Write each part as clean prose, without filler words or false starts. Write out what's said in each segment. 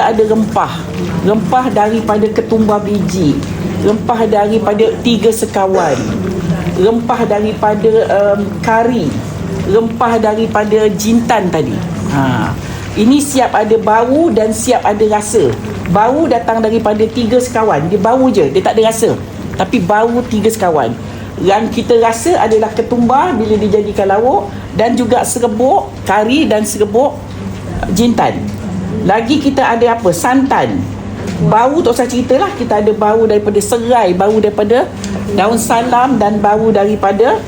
kita ada rempah. Rempah daripada ketumbar biji, rempah daripada 3 sekawan, rempah daripada kari, rempah daripada jintan tadi. Ini siap ada bau dan siap ada rasa. Bau datang daripada 3 sekawan. Dia bau je, dia tak ada rasa. Tapi bau 3 sekawan. Yang kita rasa adalah ketumbar bila dijadikan lauk, dan juga serbuk kari dan serbuk jintan. Lagi kita ada apa? Santan. Bau tak usah ceritalah, kita ada bau daripada serai, bau daripada daun salam, dan bau daripada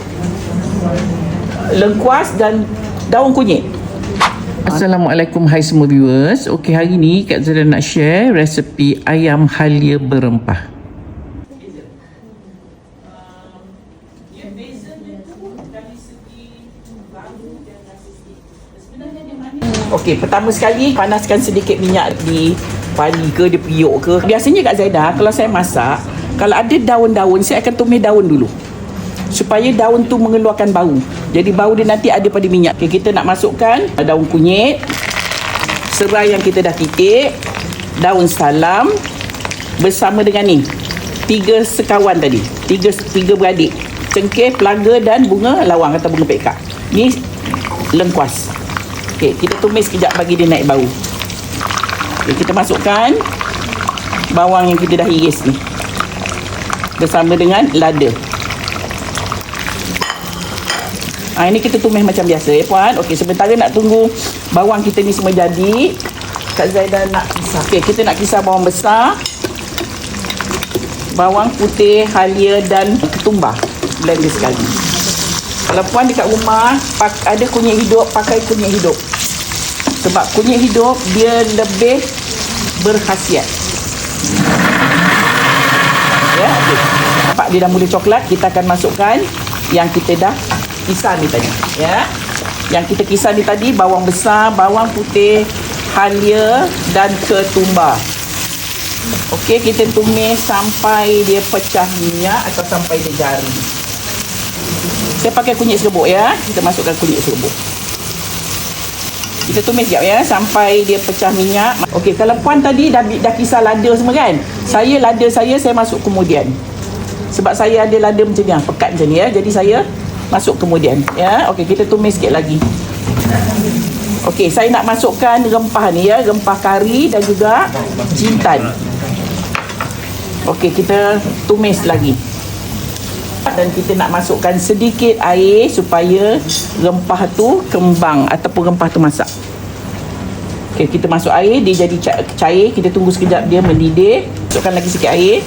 lengkuas dan daun kunyit. Assalamualaikum, hai semua viewers. Okey, hari ni Kak Zara nak share resepi ayam halia berempah. Okey, pertama sekali panaskan sedikit minyak di pali ke, di periuk ke. Biasanya Kak Zaida, kalau saya masak, kalau ada daun-daun, saya akan tumis daun dulu, supaya daun tu mengeluarkan bau. Jadi bau dia nanti ada pada minyak. Okay, kita nak masukkan daun kunyit, serai yang kita dah titik, daun salam bersama dengan ni 3 sekawan tadi, 3 beradik, cengkeh, pelaga dan bunga lawang atau bunga pekak. Ni lengkuas. Okay, kita tumis sekejap bagi dia naik bau. Okay, kita masukkan bawang yang kita dah iris ni bersama dengan lada. Ini kita tumis macam biasa ya puan. Okey, sementara nak tunggu bawang kita ni semua jadi, Kak Zaida nak kisar. Okey, kita nak kisar bawang besar, bawang putih, halia dan ketumbar. Blend dia sekali. Kalau puan dekat rumah ada kunyit hidup, pakai kunyit hidup. Sebab kunyit hidup dia lebih berkhasiat. Ya, okey. Nampak dia dah mula coklat, kita akan masukkan yang kita dah kisar ni tadi, ya. Yang kita kisar ni tadi, bawang besar, bawang putih, halia dan ketumbar. Okey, kita tumis sampai dia pecah minyak atau sampai dia garing. Saya pakai kunyit serbuk ya. Kita masukkan kunyit serbuk. Kita tumis sekejap ya sampai dia pecah minyak. Okey, kalau puan tadi dah kisar lada semua kan? Lada saya masuk kemudian. Sebab saya ada lada macam ni, pekat macam ni ya. Jadi saya masuk kemudian ya. Okey, kita tumis sikit lagi. Okey, saya nak masukkan rempah ni ya, rempah kari dan juga jintan. Okey, kita tumis lagi. Dan kita nak masukkan sedikit air supaya rempah tu kembang ataupun rempah tu masak. Okey, kita masuk air, dia jadi cair. Kita tunggu sekejap dia mendidih. Masukkan lagi sikit air.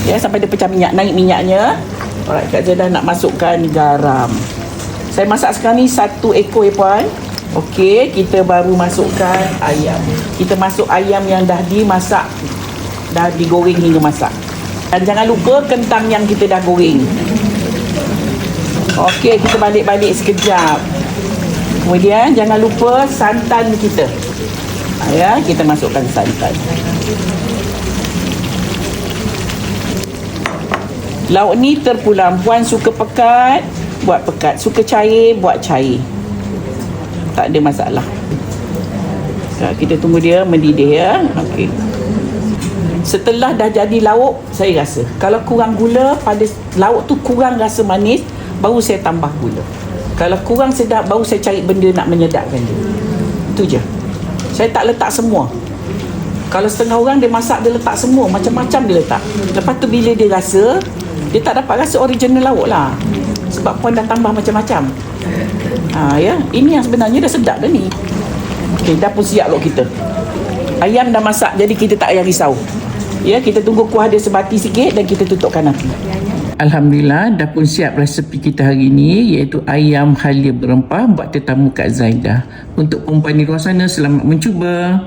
Ya, sampai dia pecah minyak, naik minyaknya. Alright, Kak Zaida nak masukkan garam. Saya masak sekarang ni 1 ekor ya puan. Okey, kita baru masukkan ayam. Kita masuk ayam yang dah dimasak, dah digoreng hingga masak. Dan jangan lupa kentang yang kita dah goreng. Okey, kita balik-balik sekejap. Kemudian jangan lupa santan kita. Ya, kita masukkan santan. Lauk ni terpulang. Puan suka pekat, buat pekat. Suka cair, buat cair. Tak ada masalah. Kita tunggu dia mendidih ya. Okey. Setelah dah jadi lauk, saya rasa kalau kurang gula pada lauk tu, kurang rasa manis, baru saya tambah gula. Kalau kurang sedap, baru saya cari benda nak menyedapkan dia. Itu je. Saya tak letak semua. Kalau setengah orang dia masak, dia letak semua, macam-macam dia letak. Lepas tu bila dia rasa, dia tak dapat rasa original lauk lah. Sebab puan dah tambah macam-macam. Ya, ini yang sebenarnya dah sedap dah ni. Okey, dah pun siap lauk kita. Ayam dah masak, jadi kita tak payah risau. Ya, kita tunggu kuah dia sebati sikit dan kita tutupkan api. Alhamdulillah, dah pun siap resepi kita hari ni, iaitu ayam halia berempah buat tetamu Kak Zaida. Untuk perempuan di luar sana, selamat mencuba.